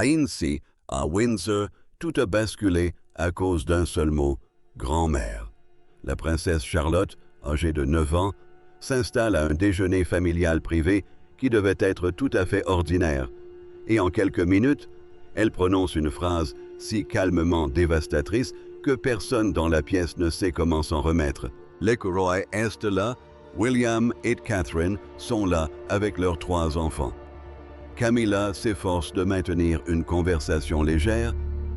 Ainsi, à Windsor, tout a basculé à cause d'un seul mot, grand-mère. La princesse Charlotte, âgée de 9 ans, s'installe à un déjeuner familial privé qui devait être tout à fait ordinaire. Et en quelques minutes, elle prononce une phrase si calmement dévastatrice que personne dans la pièce ne sait comment s'en remettre. L'écureuil est là, William et Catherine sont là avec leurs 3 enfants. Camilla s'efforce de maintenir une conversation légère,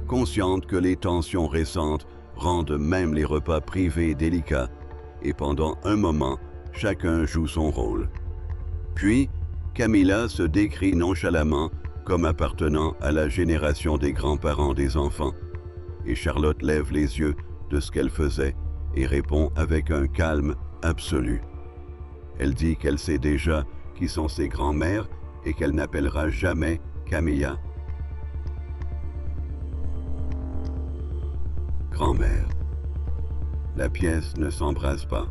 consciente que les tensions récentes rendent même les repas privés délicats, et pendant un moment, chacun joue son rôle. Puis, Camilla se décrit nonchalamment comme appartenant à la génération des grands-parents des enfants, et Charlotte lève les yeux de ce qu'elle faisait et répond avec un calme absolu. Elle dit qu'elle sait déjà qui sont ses grands-mères et qu'elle n'appellera jamais Camilla. Grand-mère. La pièce ne s'embrase pas.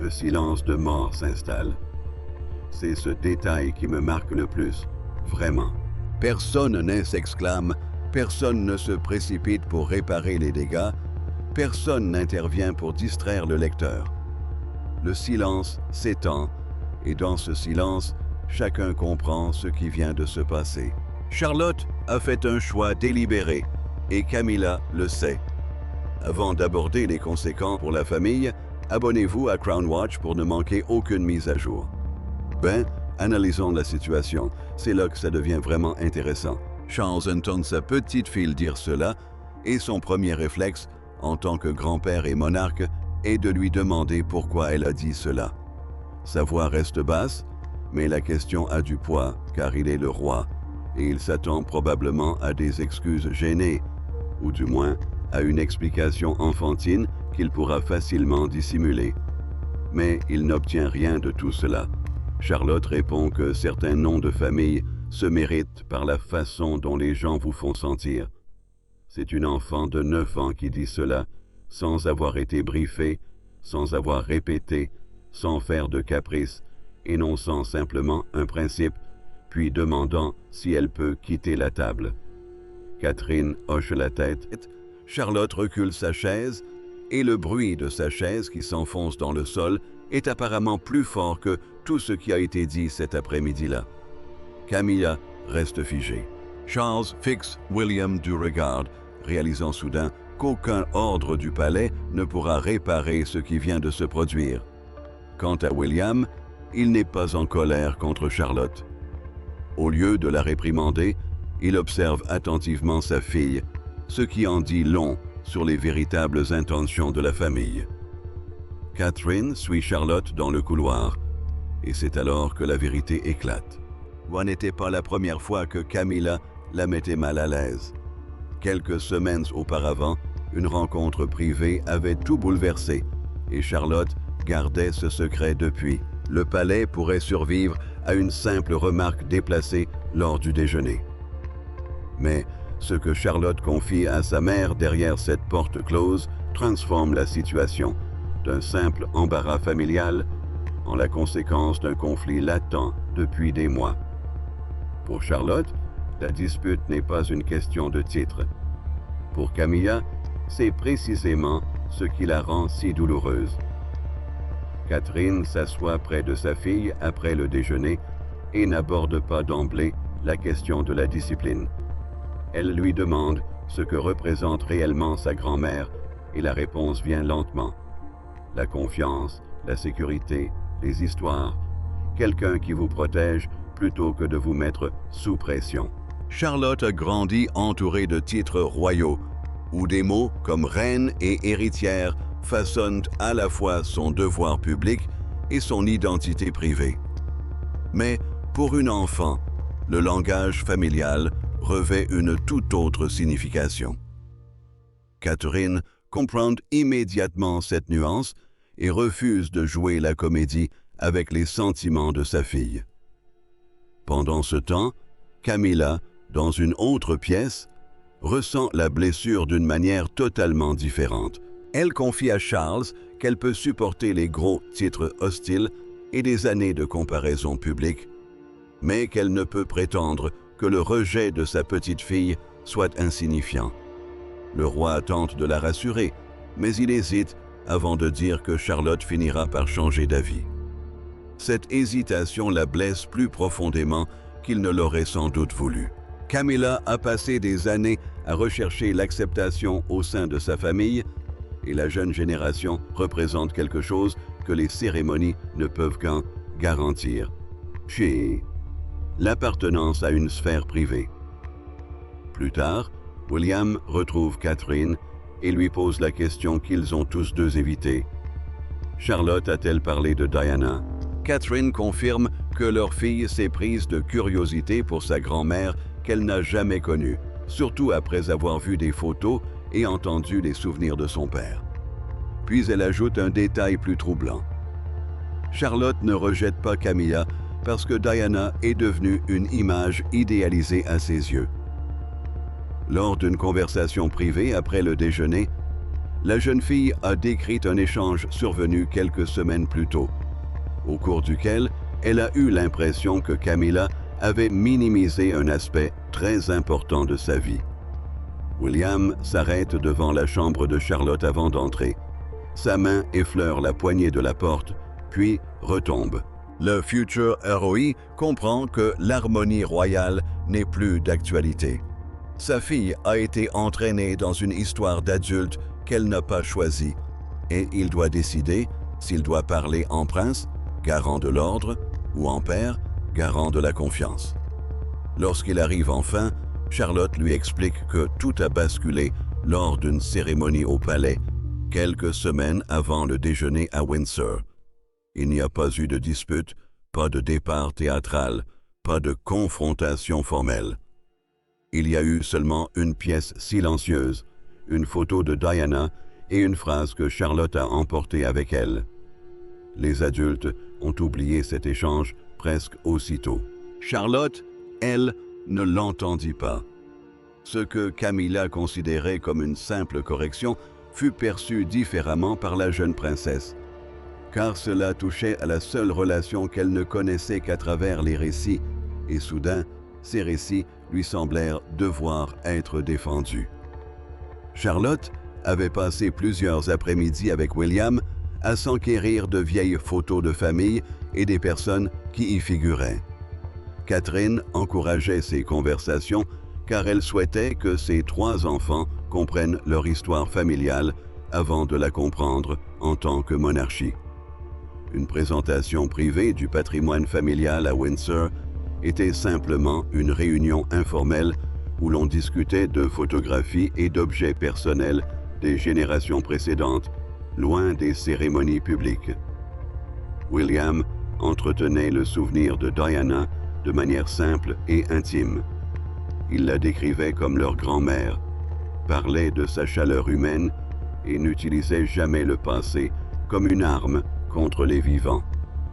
Un silence de mort s'installe. C'est ce détail qui me marque le plus, vraiment. Personne ne s'exclame, personne ne se précipite pour réparer les dégâts, personne n'intervient pour distraire le lecteur. Le silence s'étend, et dans ce silence, chacun comprend ce qui vient de se passer. Charlotte a fait un choix délibéré, et Camilla le sait. Avant d'aborder les conséquences pour la famille, abonnez-vous à Crown Watch pour ne manquer aucune mise à jour. Analysons la situation. C'est là que ça devient vraiment intéressant. Charles entend sa petite fille dire cela, et son premier réflexe, en tant que grand-père et monarque, est de lui demander pourquoi elle a dit cela. Sa voix reste basse, mais la question a du poids, car il est le roi, et il s'attend probablement à des excuses gênées, ou du moins à une explication enfantine qu'il pourra facilement dissimuler. Mais il n'obtient rien de tout cela. Charlotte répond que certains noms de famille se méritent par la façon dont les gens vous font sentir. C'est une enfant de 9 ans qui dit cela, sans avoir été briefée, sans avoir répété, sans faire de caprice, énonçant simplement un principe, puis demandant si elle peut quitter la table. Catherine hoche la tête, Charlotte recule sa chaise, et le bruit de sa chaise qui s'enfonce dans le sol est apparemment plus fort que tout ce qui a été dit cet après-midi-là. Camilla reste figée. Charles fixe William du regard, réalisant soudain qu'aucun ordre du palais ne pourra réparer ce qui vient de se produire. Quant à William, il n'est pas en colère contre Charlotte. Au lieu de la réprimander, il observe attentivement sa fille, ce qui en dit long sur les véritables intentions de la famille. Catherine suit Charlotte dans le couloir, et c'est alors que la vérité éclate. Ce n'était pas la première fois que Camilla la mettait mal à l'aise. Quelques semaines auparavant, une rencontre privée avait tout bouleversé, et Charlotte gardait ce secret depuis. Le palais pourrait survivre à une simple remarque déplacée lors du déjeuner. Mais ce que Charlotte confie à sa mère derrière cette porte close transforme la situation d'un simple embarras familial en la conséquence d'un conflit latent depuis des mois. Pour Charlotte, la dispute n'est pas une question de titre. Pour Camilla, c'est précisément ce qui la rend si douloureuse. Catherine s'assoit près de sa fille après le déjeuner et n'aborde pas d'emblée la question de la discipline. Elle lui demande ce que représente réellement sa grand-mère et la réponse vient lentement. La confiance, la sécurité, les histoires, quelqu'un qui vous protège plutôt que de vous mettre sous pression. Charlotte a grandi entourée de titres royaux, où des mots comme reine et héritière façonnent à la fois son devoir public et son identité privée. Mais pour une enfant, le langage familial revêt une toute autre signification. Catherine comprend immédiatement cette nuance et refuse de jouer la comédie avec les sentiments de sa fille. Pendant ce temps, Camilla, dans une autre pièce, ressent la blessure d'une manière totalement différente. Elle confie à Charles qu'elle peut supporter les gros titres hostiles et des années de comparaison publique, mais qu'elle ne peut prétendre que le rejet de sa petite-fille soit insignifiant. Le roi tente de la rassurer, mais il hésite avant de dire que Charlotte finira par changer d'avis. Cette hésitation la blesse plus profondément qu'il ne l'aurait sans doute voulu. Camilla a passé des années à rechercher l'acceptation au sein de sa famille, et la jeune génération représente quelque chose que les cérémonies ne peuvent qu'en garantir. L'appartenance à une sphère privée. Plus tard, William retrouve Catherine et lui pose la question qu'ils ont tous deux évitée. Charlotte a-t-elle parlé de Diana? Catherine confirme que leur fille s'est prise de curiosité pour sa grand-mère qu'elle n'a jamais connue, surtout après avoir vu des photos et entendu les souvenirs de son père. Puis elle ajoute un détail plus troublant. Charlotte ne rejette pas Camilla parce que Diana est devenue une image idéalisée à ses yeux. Lors d'une conversation privée après le déjeuner, la jeune fille a décrit un échange survenu quelques semaines plus tôt, au cours duquel elle a eu l'impression que Camilla avait minimisé un aspect très important de sa vie. William s'arrête devant la chambre de Charlotte avant d'entrer. Sa main effleure la poignée de la porte, puis retombe. Le futur ROI comprend que l'harmonie royale n'est plus d'actualité. Sa fille a été entraînée dans une histoire d'adulte qu'elle n'a pas choisie, et il doit décider s'il doit parler en prince, garant de l'ordre, ou en père, garant de la confiance. Lorsqu'il arrive enfin, Charlotte lui explique que tout a basculé lors d'une cérémonie au palais, quelques semaines avant le déjeuner à Windsor. Il n'y a pas eu de dispute, pas de départ théâtral, pas de confrontation formelle. Il y a eu seulement une pièce silencieuse, une photo de Diana et une phrase que Charlotte a emportée avec elle. Les adultes ont oublié cet échange presque aussitôt. Charlotte, elle, ne l'entendit pas. Ce que Camilla considérait comme une simple correction fut perçu différemment par la jeune princesse, car cela touchait à la seule relation qu'elle ne connaissait qu'à travers les récits, et soudain, ces récits lui semblèrent devoir être défendus. Charlotte avait passé plusieurs après-midi avec William à s'enquérir de vieilles photos de famille et des personnes qui y figuraient. Catherine encourageait ces conversations car elle souhaitait que ses 3 enfants comprennent leur histoire familiale avant de la comprendre en tant que monarchie. Une présentation privée du patrimoine familial à Windsor était simplement une réunion informelle où l'on discutait de photographies et d'objets personnels des générations précédentes, loin des cérémonies publiques. William entretenait le souvenir de Diana de manière simple et intime. Il la décrivait comme leur grand-mère, parlait de sa chaleur humaine et n'utilisait jamais le passé comme une arme contre les vivants.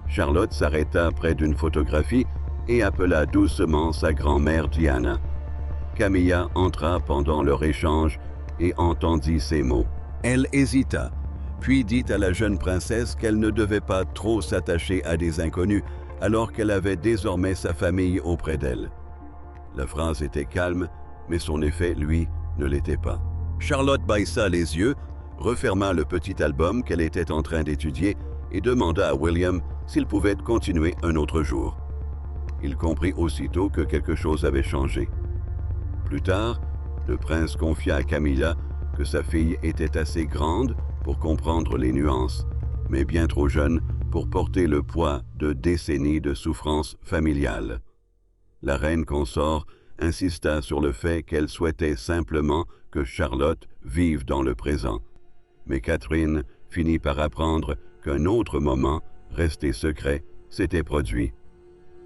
Charlotte s'arrêta près d'une photographie et appela doucement sa grand-mère Diana. Camilla entra pendant leur échange et entendit ces mots. Elle hésita, puis dit à la jeune princesse qu'elle ne devait pas trop s'attacher à des inconnus alors qu'elle avait désormais sa famille auprès d'elle. La phrase était calme, mais son effet, lui, ne l'était pas. Charlotte baissa les yeux, referma le petit album qu'elle était en train d'étudier et demanda à William s'il pouvait continuer un autre jour. Il comprit aussitôt que quelque chose avait changé. Plus tard, le prince confia à Camilla que sa fille était assez grande pour comprendre les nuances, mais bien trop jeune pour porter le poids de décennies de souffrances familiales. La reine consort insista sur le fait qu'elle souhaitait simplement que Charlotte vive dans le présent. Mais Catherine finit par apprendre qu'un autre moment, resté secret, s'était produit.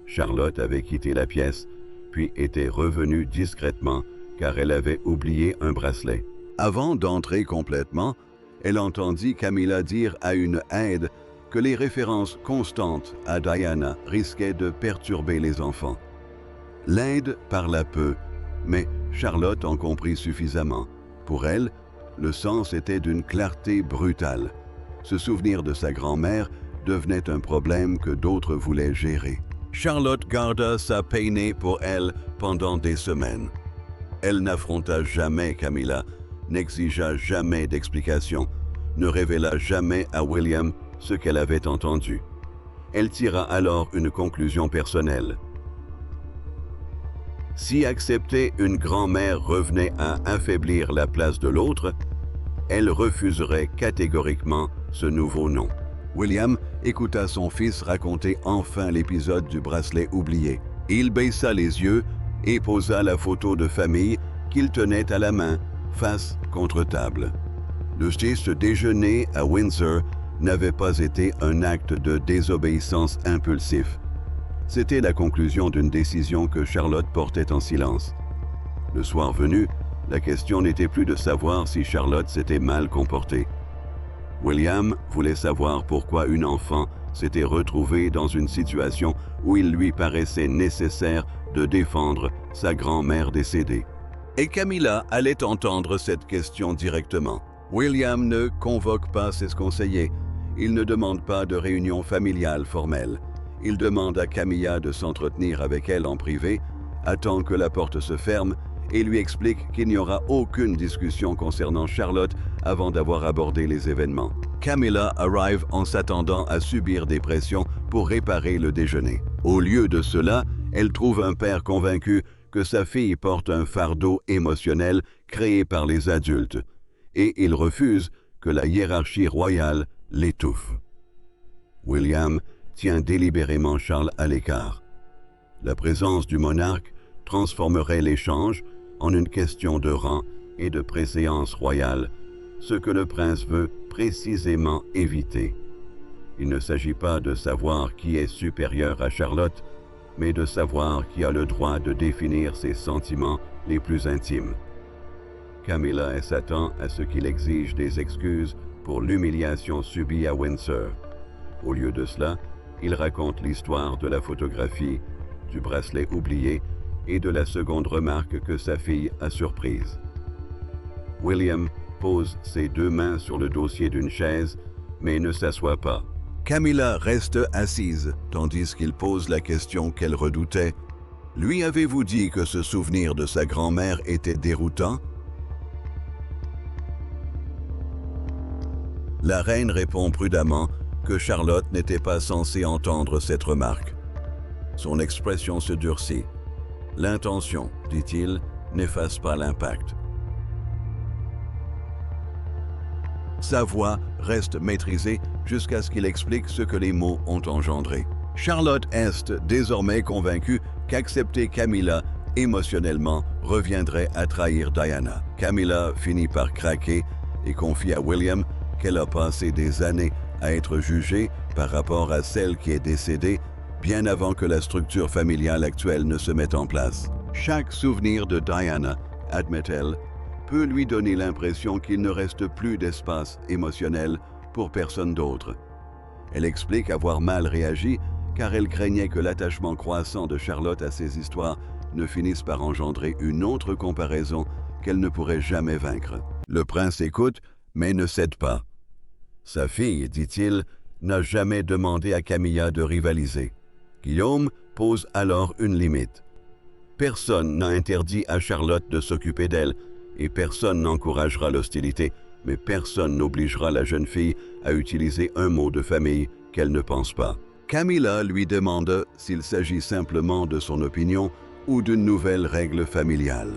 Charlotte avait quitté la pièce, puis était revenue discrètement car elle avait oublié un bracelet. Avant d'entrer complètement, elle entendit Camilla dire à une aide que les références constantes à Diana risquaient de perturber les enfants. L'aide parla peu, mais Charlotte en comprit suffisamment. Pour elle, le sens était d'une clarté brutale. Se souvenir de sa grand-mère devenait un problème que d'autres voulaient gérer. Charlotte garda sa peinée pour elle pendant des semaines. Elle n'affronta jamais Camilla, n'exigea jamais d'explications, ne révéla jamais à William ce qu'elle avait entendu. Elle tira alors une conclusion personnelle. Si accepter une grand-mère revenait à affaiblir la place de l'autre, elle refuserait catégoriquement ce nouveau nom. William écouta son fils raconter enfin l'épisode du bracelet oublié. Il baissa les yeux et posa la photo de famille qu'il tenait à la main, face contre table. Le geste déjeuner à Windsor n'avait pas été un acte de désobéissance impulsif. C'était la conclusion d'une décision que Charlotte portait en silence. Le soir venu, la question n'était plus de savoir si Charlotte s'était mal comportée. William voulait savoir pourquoi une enfant s'était retrouvée dans une situation où il lui paraissait nécessaire de défendre sa grand-mère décédée. Et Camilla allait entendre cette question directement. William ne convoque pas ses conseillers. Il ne demande pas de réunion familiale formelle. Il demande à Camilla de s'entretenir avec elle en privé, attend que la porte se ferme et lui explique qu'il n'y aura aucune discussion concernant Charlotte avant d'avoir abordé les événements. Camilla arrive en s'attendant à subir des pressions pour réparer le déjeuner. Au lieu de cela, elle trouve un père convaincu que sa fille porte un fardeau émotionnel créé par les adultes, et il refuse que la hiérarchie royale l'étouffe. William tient délibérément Charles à l'écart. La présence du monarque transformerait l'échange en une question de rang et de préséance royale, ce que le prince veut précisément éviter. Il ne s'agit pas de savoir qui est supérieur à Charlotte, mais de savoir qui a le droit de définir ses sentiments les plus intimes. Camilla s'attend à ce qu'il exige des excuses pour l'humiliation subie à Windsor. Au lieu de cela, il raconte l'histoire de la photographie, du bracelet oublié et de la seconde remarque que sa fille a surprise. William pose ses deux mains sur le dossier d'une chaise, mais ne s'assoit pas. Camilla reste assise, tandis qu'il pose la question qu'elle redoutait. « Lui avez-vous dit que ce souvenir de sa grand-mère était déroutant ?» La reine répond prudemment que Charlotte n'était pas censée entendre cette remarque. Son expression se durcit. « L'intention, dit-il, n'efface pas l'impact. » Sa voix reste maîtrisée jusqu'à ce qu'il explique ce que les mots ont engendré. Charlotte est désormais convaincue qu'accepter Camilla émotionnellement reviendrait à trahir Diana. Camilla finit par craquer et confie à William qu'elle a passé des années à être jugée par rapport à celle qui est décédée bien avant que la structure familiale actuelle ne se mette en place. Chaque souvenir de Diana, admet-elle, peut lui donner l'impression qu'il ne reste plus d'espace émotionnel pour personne d'autre. Elle explique avoir mal réagi car elle craignait que l'attachement croissant de Charlotte à ses histoires ne finisse par engendrer une autre comparaison qu'elle ne pourrait jamais vaincre. Le prince écoute, mais ne cède pas. Sa fille, dit-il, n'a jamais demandé à Camilla de rivaliser. Guillaume pose alors une limite. Personne n'a interdit à Charlotte de s'occuper d'elle, et personne n'encouragera l'hostilité, mais personne n'obligera la jeune fille à utiliser un mot de famille qu'elle ne pense pas. Camilla lui demande s'il s'agit simplement de son opinion ou d'une nouvelle règle familiale.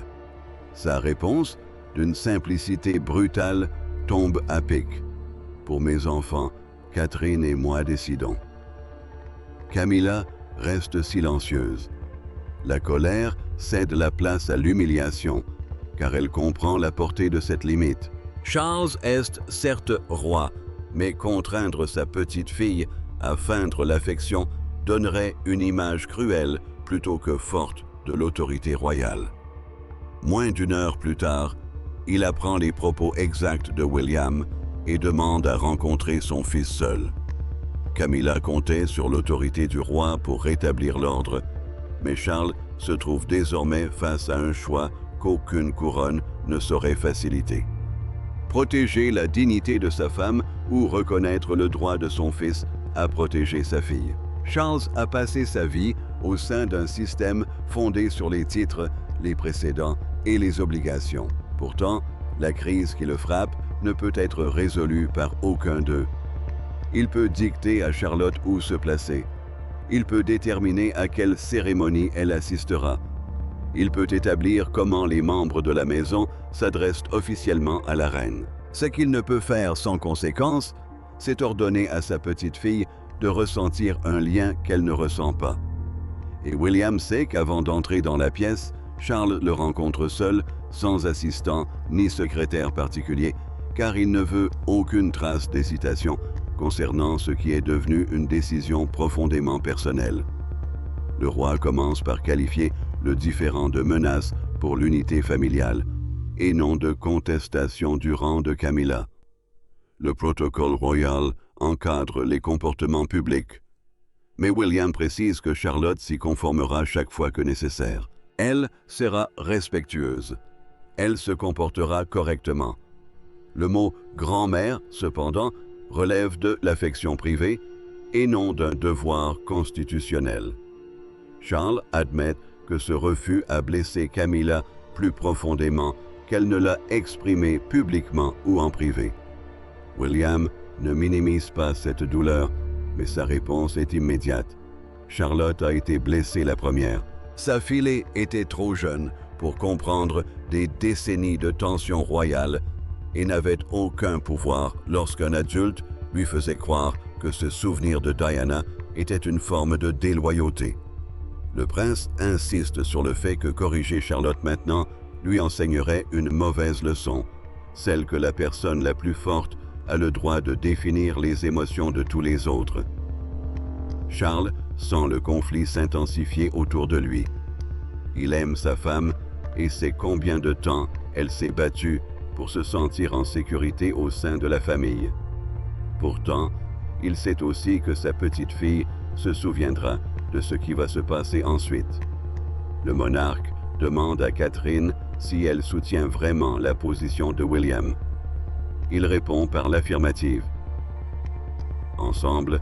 Sa réponse, d'une simplicité brutale, tombe à pic. Pour mes enfants, Catherine et moi décidons. Camilla reste silencieuse. La colère cède la place à l'humiliation, car elle comprend la portée de cette limite. Charles est certes roi, mais contraindre sa petite fille à feindre l'affection donnerait une image cruelle plutôt que forte de l'autorité royale. Moins d'une heure plus tard, il apprend les propos exacts de William et demande à rencontrer son fils seul. Camilla comptait sur l'autorité du roi pour rétablir l'ordre, mais Charles se trouve désormais face à un choix qu'aucune couronne ne saurait faciliter. Protéger la dignité de sa femme ou reconnaître le droit de son fils à protéger sa fille. Charles a passé sa vie au sein d'un système fondé sur les titres, les précédents et les obligations. Pourtant, la crise qui le frappe ne peut être résolue par aucun d'eux. Il peut dicter à Charlotte où se placer. Il peut déterminer à quelle cérémonie elle assistera. Il peut établir comment les membres de la maison s'adressent officiellement à la reine. Ce qu'il ne peut faire sans conséquence, c'est ordonner à sa petite fille de ressentir un lien qu'elle ne ressent pas. Et William sait qu'avant d'entrer dans la pièce, Charles le rencontre seul, sans assistant ni secrétaire particulier, car il ne veut aucune trace d'hésitation concernant ce qui est devenu une décision profondément personnelle. Le roi commence par qualifier le différend de menace pour l'unité familiale, et non de contestation du rang de Camilla. Le protocole royal encadre les comportements publics. Mais William précise que Charlotte s'y conformera chaque fois que nécessaire. Elle sera respectueuse. Elle se comportera correctement. Le mot « grand-mère », cependant, relève de l'affection privée et non d'un devoir constitutionnel. Charles admet que ce refus a blessé Camilla plus profondément qu'elle ne l'a exprimé publiquement ou en privé. William ne minimise pas cette douleur, mais sa réponse est immédiate. Charlotte a été blessée la première. Sa filée était trop jeune pour comprendre des décennies de tensions royales et n'avait aucun pouvoir lorsqu'un adulte lui faisait croire que ce souvenir de Diana était une forme de déloyauté. Le prince insiste sur le fait que corriger Charlotte maintenant lui enseignerait une mauvaise leçon, celle que la personne la plus forte a le droit de définir les émotions de tous les autres. Charles sent le conflit s'intensifier autour de lui. Il aime sa femme et sait combien de temps elle s'est battue pour se sentir en sécurité au sein de la famille. Pourtant, il sait aussi que sa petite fille se souviendra de ce qui va se passer ensuite. Le monarque demande à Catherine si elle soutient vraiment la position de William. Il répond par l'affirmative. Ensemble,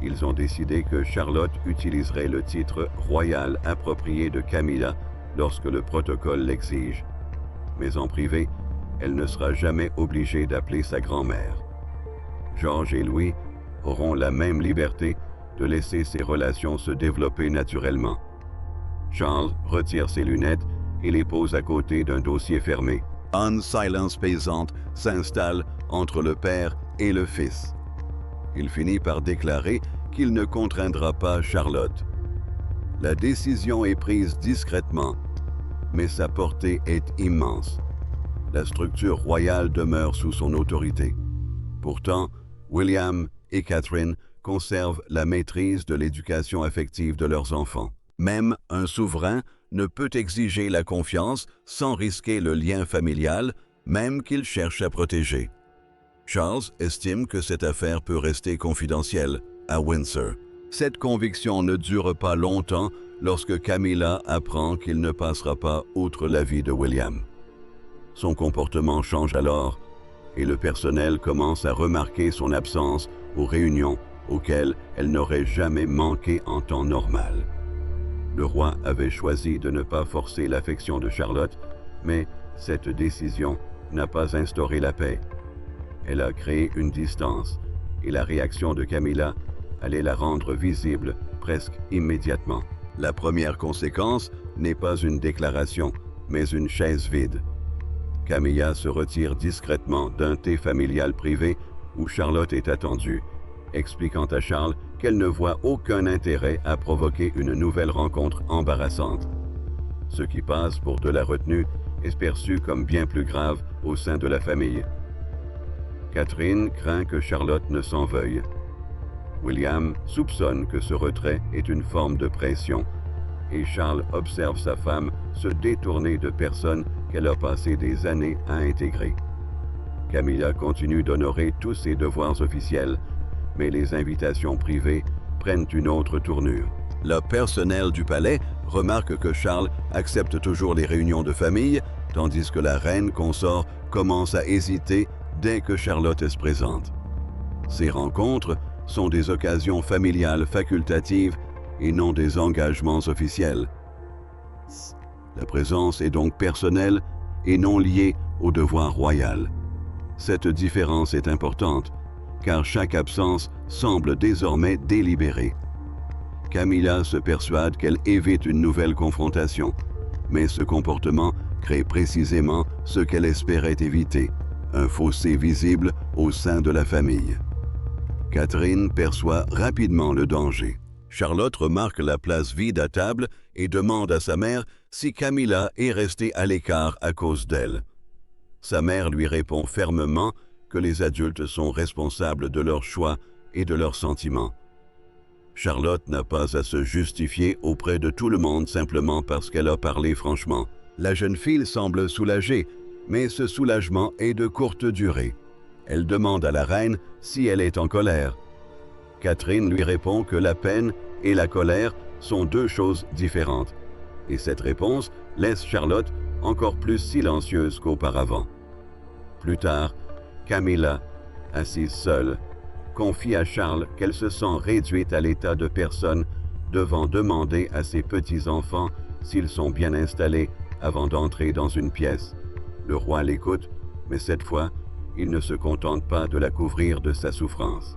ils ont décidé que Charlotte utiliserait le titre royal approprié de Camilla lorsque le protocole l'exige. Mais en privé, elle ne sera jamais obligée d'appeler sa grand-mère. George et Louis auront la même liberté de laisser ces relations se développer naturellement. Charles retire ses lunettes et les pose à côté d'un dossier fermé. Un silence pesante s'installe entre le père et le fils. Il finit par déclarer qu'il ne contraindra pas Charlotte. La décision est prise discrètement, mais sa portée est immense. La structure royale demeure sous son autorité. Pourtant, William et Catherine conservent la maîtrise de l'éducation affective de leurs enfants. Même un souverain ne peut exiger la confiance sans risquer le lien familial, même qu'il cherche à protéger. Charles estime que cette affaire peut rester confidentielle à Windsor. Cette conviction ne dure pas longtemps lorsque Camilla apprend qu'il ne passera pas outre la vie de William. Son comportement change alors et le personnel commence à remarquer son absence aux réunions auxquelles elle n'aurait jamais manqué en temps normal. Le roi avait choisi de ne pas forcer l'affection de Charlotte, mais cette décision n'a pas instauré la paix. Elle a créé une distance, et la réaction de Camilla allait la rendre visible presque immédiatement. La première conséquence n'est pas une déclaration, mais une chaise vide. Camilla se retire discrètement d'un thé familial privé où Charlotte est attendue, expliquant à Charles qu'elle ne voit aucun intérêt à provoquer une nouvelle rencontre embarrassante. Ce qui passe pour de la retenue est perçu comme bien plus grave au sein de la famille. Catherine craint que Charlotte ne s'en veuille. William soupçonne que ce retrait est une forme de pression, et Charles observe sa femme se détourner de personnes qu'elle a passé des années à intégrer. Camilla continue d'honorer tous ses devoirs officiels, mais les invitations privées prennent une autre tournure. Le personnel du palais remarque que Charles accepte toujours les réunions de famille, tandis que la reine consort commence à hésiter dès que Charlotte est présente. Ces rencontres sont des occasions familiales facultatives et non des engagements officiels. La présence est donc personnelle et non liée au devoir royal. Cette différence est importante, car chaque absence semble désormais délibérée. Camilla se persuade qu'elle évite une nouvelle confrontation, mais ce comportement crée précisément ce qu'elle espérait éviter, un fossé visible au sein de la famille. Catherine perçoit rapidement le danger. Charlotte remarque la place vide à table et demande à sa mère si Camilla est restée à l'écart à cause d'elle. Sa mère lui répond fermement que les adultes sont responsables de leurs choix et de leurs sentiments. Charlotte n'a pas à se justifier auprès de tout le monde simplement parce qu'elle a parlé franchement. La jeune fille semble soulagée, mais ce soulagement est de courte durée. Elle demande à la reine si elle est en colère. Catherine lui répond que la peine et la colère sont deux choses différentes, et cette réponse laisse Charlotte encore plus silencieuse qu'auparavant. Plus tard, Camilla, assise seule, confie à Charles qu'elle se sent réduite à l'état de personne devant demander à ses petits-enfants s'ils sont bien installés avant d'entrer dans une pièce. Le roi l'écoute, mais cette fois, il ne se contente pas de la couvrir de sa souffrance.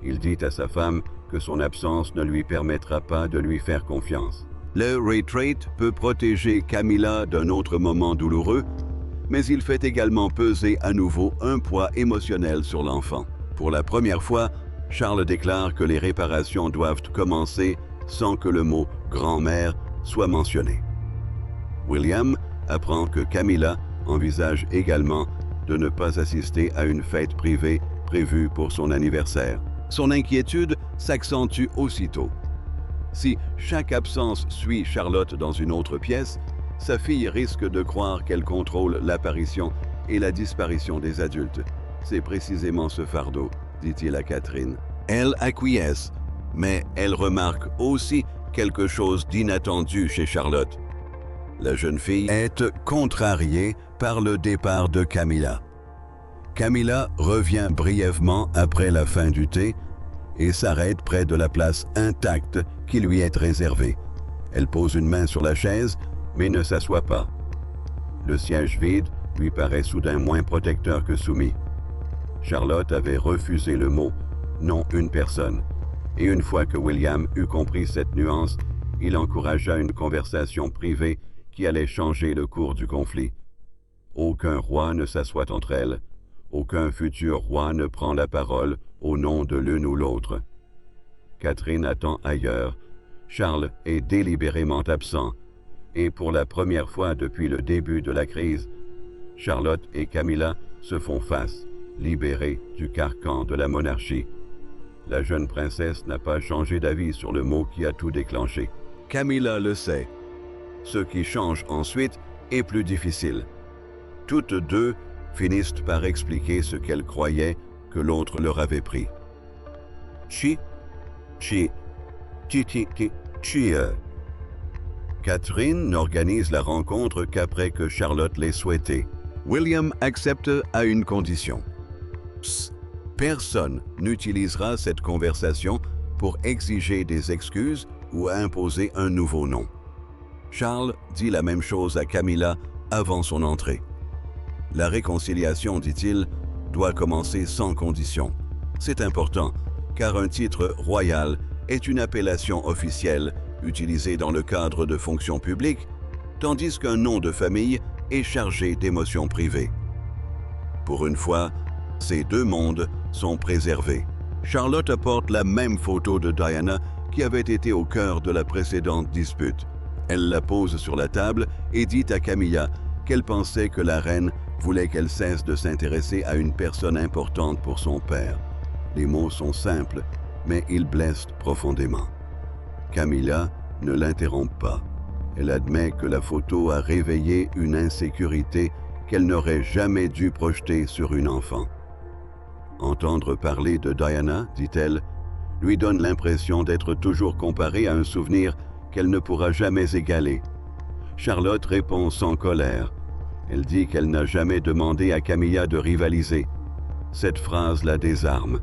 Il dit à sa femme que son absence ne lui permettra pas de lui faire confiance. Le retreat peut protéger Camilla d'un autre moment douloureux, mais il fait également peser à nouveau un poids émotionnel sur l'enfant. Pour la première fois, Charles déclare que les réparations doivent commencer sans que le mot « grand-mère » soit mentionné. William apprend que Camilla envisage également de ne pas assister à une fête privée prévue pour son anniversaire. Son inquiétude s'accentue aussitôt. Si chaque absence suit Charlotte dans une autre pièce, sa fille risque de croire qu'elle contrôle l'apparition et la disparition des adultes. C'est précisément ce fardeau, dit-il à Catherine. Elle acquiesce, mais elle remarque aussi quelque chose d'inattendu chez Charlotte. La jeune fille est contrariée par le départ de Camilla. Camilla revient brièvement après la fin du thé et s'arrête près de la place intacte qui lui est réservée. Elle pose une main sur la chaise, mais ne s'assoit pas. Le siège vide lui paraît soudain moins protecteur que soumis. Charlotte avait refusé le mot, non une personne. Et une fois que William eut compris cette nuance, il encouragea une conversation privée qui allait changer le cours du conflit. Aucun roi ne s'assoit entre elles. Aucun futur roi ne prend la parole au nom de l'une ou l'autre. Catherine attend ailleurs. Charles est délibérément absent. Et pour la première fois depuis le début de la crise, Charlotte et Camilla se font face, libérées du carcan de la monarchie. La jeune princesse n'a pas changé d'avis sur le mot qui a tout déclenché. Camilla le sait. Ce qui change ensuite est plus difficile. Toutes deux finissent par expliquer ce qu'elles croyaient que l'autre leur avait pris. Catherine n'organise la rencontre qu'après que Charlotte l'ait souhaité. William accepte à une condition. Personne n'utilisera cette conversation pour exiger des excuses ou imposer un nouveau nom. Charles dit la même chose à Camilla avant son entrée. La réconciliation, dit-il, doit commencer sans condition. C'est important, car un titre royal est une appellation officielle utilisée dans le cadre de fonctions publiques, tandis qu'un nom de famille est chargé d'émotions privées. Pour une fois, ces deux mondes sont préservés. Charlotte apporte la même photo de Diana qui avait été au cœur de la précédente dispute. Elle la pose sur la table et dit à Camilla qu'elle pensait que la reine voulait qu'elle cesse de s'intéresser à une personne importante pour son père. Les mots sont simples, mais ils blessent profondément. Camilla ne l'interrompt pas. Elle admet que la photo a réveillé une insécurité qu'elle n'aurait jamais dû projeter sur une enfant. Entendre parler de Diana, dit-elle, lui donne l'impression d'être toujours comparée à un souvenir qu'elle ne pourra jamais égaler. Charlotte répond sans colère. Elle dit qu'elle n'a jamais demandé à Camilla de rivaliser. Cette phrase la désarme.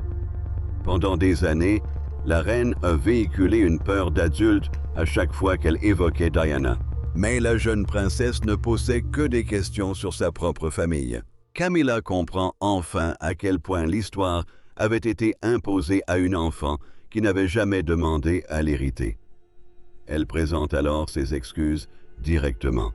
Pendant des années, La reine a véhiculé une peur d'adulte à chaque fois qu'elle évoquait Diana. Mais la jeune princesse ne posait que des questions sur sa propre famille. Camilla comprend enfin à quel point l'histoire avait été imposée à une enfant qui n'avait jamais demandé à l'hériter. Elle présente alors ses excuses directement.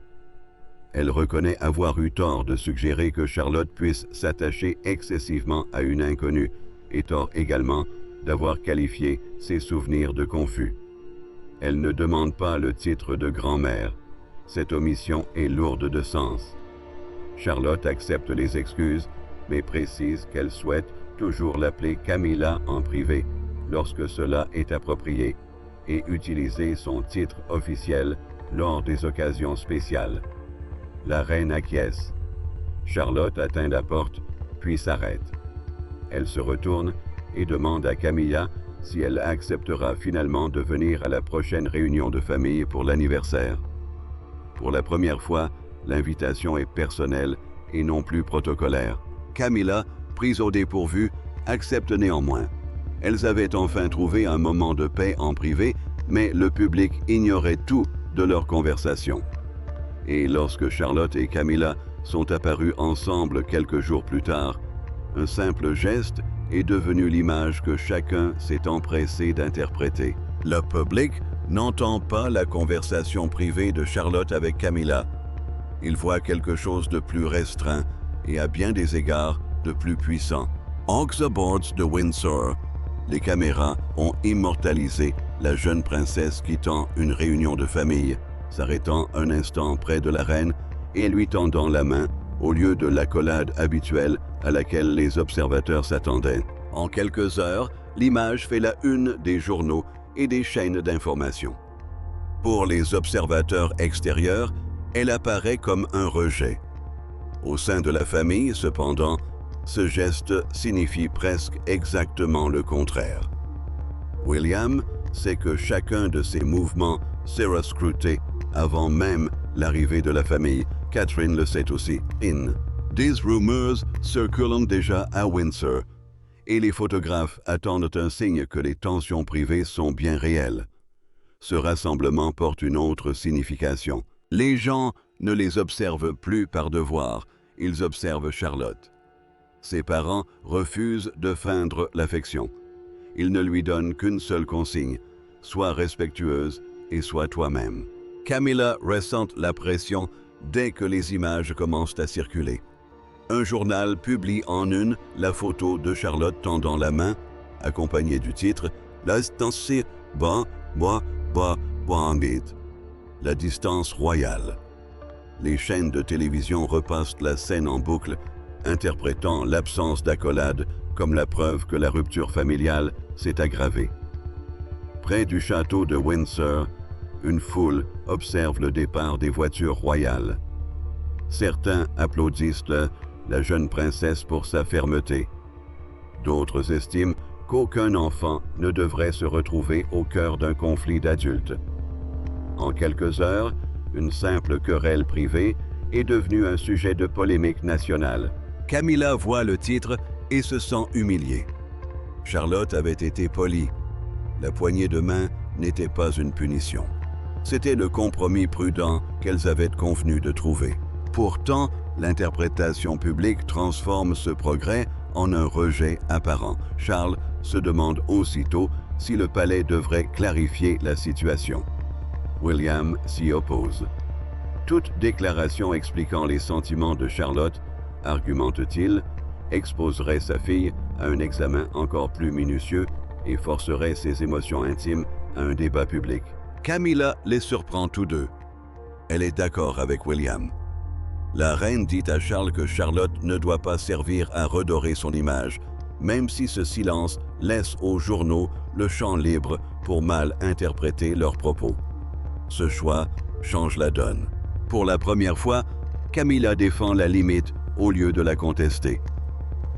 Elle reconnaît avoir eu tort de suggérer que Charlotte puisse s'attacher excessivement à une inconnue et tort également d'avoir qualifié ses souvenirs de confus. Elle ne demande pas le titre de grand-mère. Cette omission est lourde de sens. Charlotte accepte les excuses, mais précise qu'elle souhaite toujours l'appeler Camilla en privé lorsque cela est approprié et utiliser son titre officiel lors des occasions spéciales. La reine acquiesce. Charlotte atteint la porte, puis s'arrête. Elle se retourne et demande à Camilla si elle acceptera finalement de venir à la prochaine réunion de famille pour l'anniversaire. Pour la première fois, l'invitation est personnelle et non plus protocolaire. Camilla, prise au dépourvu, accepte néanmoins. Elles avaient enfin trouvé un moment de paix en privé, mais le public ignorait tout de leur conversation. Et lorsque Charlotte et Camilla sont apparus ensemble quelques jours plus tard, un simple geste est devenu l'image que chacun s'est empressé d'interpréter. Le public n'entend pas la conversation privée de Charlotte avec Camilla. Il voit quelque chose de plus restreint et à bien des égards de plus puissant. Aux abords de Windsor, les caméras ont immortalisé la jeune princesse quittant une réunion de famille, s'arrêtant un instant près de la reine et lui tendant la main au lieu de l'accolade habituelle à laquelle les observateurs s'attendaient. En quelques heures, l'image fait la une des journaux et des chaînes d'information. Pour les observateurs extérieurs, elle apparaît comme un rejet. Au sein de la famille, cependant, ce geste signifie presque exactement le contraire. William sait que chacun de ces mouvements sera scruté avant même l'arrivée de la famille. Catherine le sait aussi. Des rumeurs circulent déjà à Windsor et les photographes attendent un signe que les tensions privées sont bien réelles. Ce rassemblement porte une autre signification. Les gens ne les observent plus par devoir, ils observent Charlotte. Ses parents refusent de feindre l'affection. Ils ne lui donnent qu'une seule consigne, sois respectueuse et sois toi-même. Camilla ressent la pression dès que les images commencent à circuler. Un journal publie en une la photo de Charlotte tendant la main, accompagnée du titre « La distance la distance royale ». Les chaînes de télévision repassent la scène en boucle, interprétant l'absence d'accolade comme la preuve que la rupture familiale s'est aggravée. Près du château de Windsor, une foule observe le départ des voitures royales. Certains applaudissent la jeune princesse pour sa fermeté. D'autres estiment qu'aucun enfant ne devrait se retrouver au cœur d'un conflit d'adultes. En quelques heures, une simple querelle privée est devenue un sujet de polémique nationale. Camilla voit le titre et se sent humiliée. Charlotte avait été polie. La poignée de main n'était pas une punition. C'était le compromis prudent qu'elles avaient convenu de trouver. Pourtant, l'interprétation publique transforme ce progrès en un rejet apparent. Charles se demande aussitôt si le palais devrait clarifier la situation. William s'y oppose. Toute déclaration expliquant les sentiments de Charlotte, argumente-t-il, exposerait sa fille à un examen encore plus minutieux et forcerait ses émotions intimes à un débat public. Camilla les surprend tous deux. Elle est d'accord avec William. La reine dit à Charles que Charlotte ne doit pas servir à redorer son image, même si ce silence laisse aux journaux le champ libre pour mal interpréter leurs propos. Ce choix change la donne. Pour la première fois, Camilla défend la limite au lieu de la contester.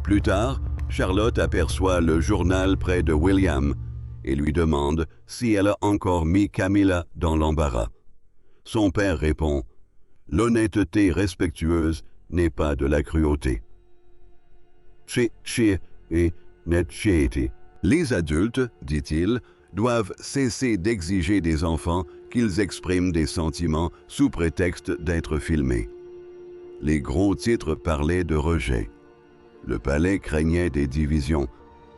Plus tard, Charlotte aperçoit le journal près de William et lui demande si elle a encore mis Camilla dans l'embarras. Son père répond « L'honnêteté respectueuse n'est pas de la cruauté. » Les adultes, dit-il, doivent cesser d'exiger des enfants qu'ils expriment des sentiments sous prétexte d'être filmés. Les gros titres parlaient de rejet. Le palais craignait des divisions,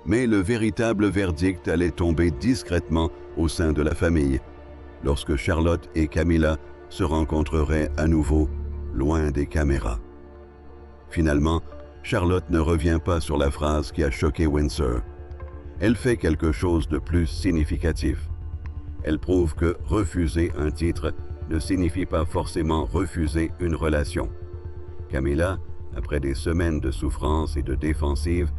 mais le véritable verdict allait tomber discrètement au sein de la famille, lorsque Charlotte et Camilla se rencontreraient à nouveau, loin des caméras. Finalement, Charlotte ne revient pas sur la phrase qui a choqué Windsor. Elle fait quelque chose de plus significatif. Elle prouve que refuser un titre ne signifie pas forcément refuser une relation. Camilla, après des semaines de souffrance et de défensive,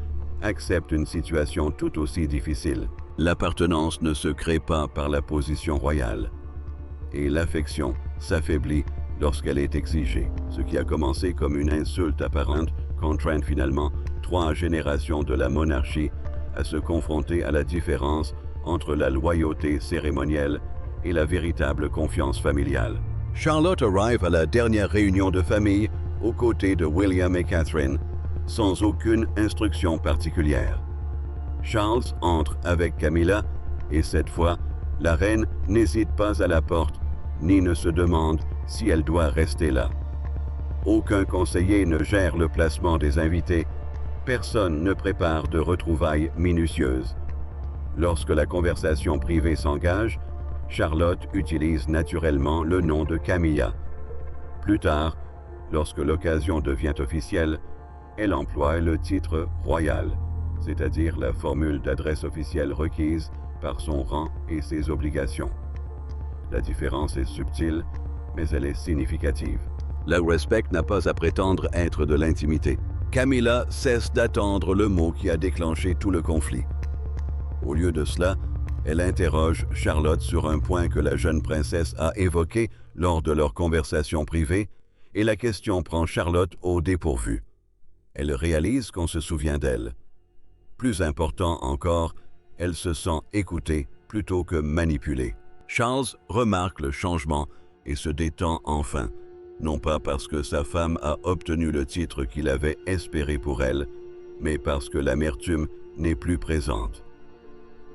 accepte une situation tout aussi difficile. L'appartenance ne se crée pas par la position royale. Et l'affection s'affaiblit lorsqu'elle est exigée, ce qui a commencé comme une insulte apparente contraint finalement 3 générations de la monarchie à se confronter à la différence entre la loyauté cérémonielle et la véritable confiance familiale. Charlotte arrive à la dernière réunion de famille aux côtés de William et Catherine, sans aucune instruction particulière. Charles entre avec Camilla et cette fois, la reine n'hésite pas à la porte ni ne se demande si elle doit rester là. Aucun conseiller ne gère le placement des invités, personne ne prépare de retrouvailles minutieuses. Lorsque la conversation privée s'engage, Charlotte utilise naturellement le nom de Camilla. Plus tard, lorsque l'occasion devient officielle, elle emploie le titre royal, c'est-à-dire la formule d'adresse officielle requise par son rang et ses obligations. La différence est subtile, mais elle est significative. Le respect n'a pas à prétendre être de l'intimité. Camilla cesse d'attendre le mot qui a déclenché tout le conflit. Au lieu de cela, elle interroge Charlotte sur un point que la jeune princesse a évoqué lors de leur conversation privée, et la question prend Charlotte au dépourvu. Elle réalise qu'on se souvient d'elle. Plus important encore, elle se sent écoutée plutôt que manipulée. Charles remarque le changement et se détend enfin, non pas parce que sa femme a obtenu le titre qu'il avait espéré pour elle, mais parce que l'amertume n'est plus présente.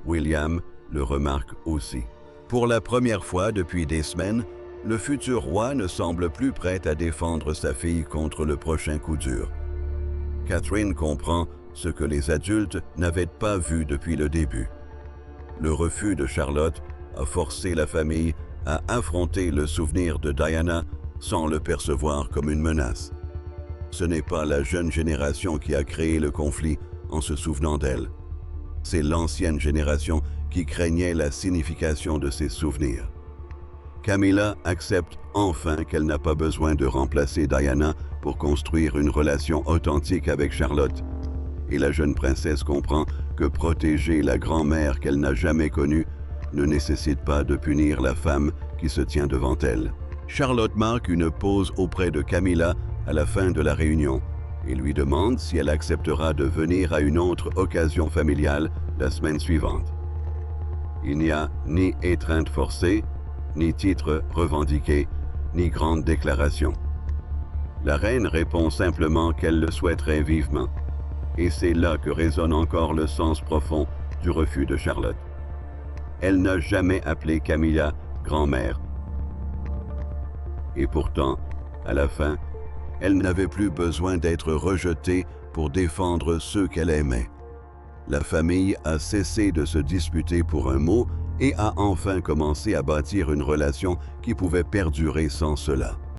William le remarque aussi. Pour la première fois depuis des semaines, le futur roi ne semble plus prêt à défendre sa fille contre le prochain coup dur. Catherine comprend ce que les adultes n'avaient pas vu depuis le début. Le refus de Charlotte a forcé la famille à affronter le souvenir de Diana sans le percevoir comme une menace. Ce n'est pas la jeune génération qui a créé le conflit en se souvenant d'elle. C'est l'ancienne génération qui craignait la signification de ses souvenirs. Camilla accepte enfin qu'elle n'a pas besoin de remplacer Diana pour construire une relation authentique avec Charlotte. Et la jeune princesse comprend que protéger la grand-mère qu'elle n'a jamais connue ne nécessite pas de punir la femme qui se tient devant elle. Charlotte marque une pause auprès de Camilla à la fin de la réunion et lui demande si elle acceptera de venir à une autre occasion familiale la semaine suivante. Il n'y a ni étreinte forcée, ni titre revendiqué, ni grande déclaration. La reine répond simplement qu'elle le souhaiterait vivement, et c'est là que résonne encore le sens profond du refus de Charlotte. Elle n'a jamais appelé Camilla grand-mère. Et pourtant, à la fin, elle n'avait plus besoin d'être rejetée pour défendre ceux qu'elle aimait. La famille a cessé de se disputer pour un mot et a enfin commencé à bâtir une relation qui pouvait perdurer sans cela.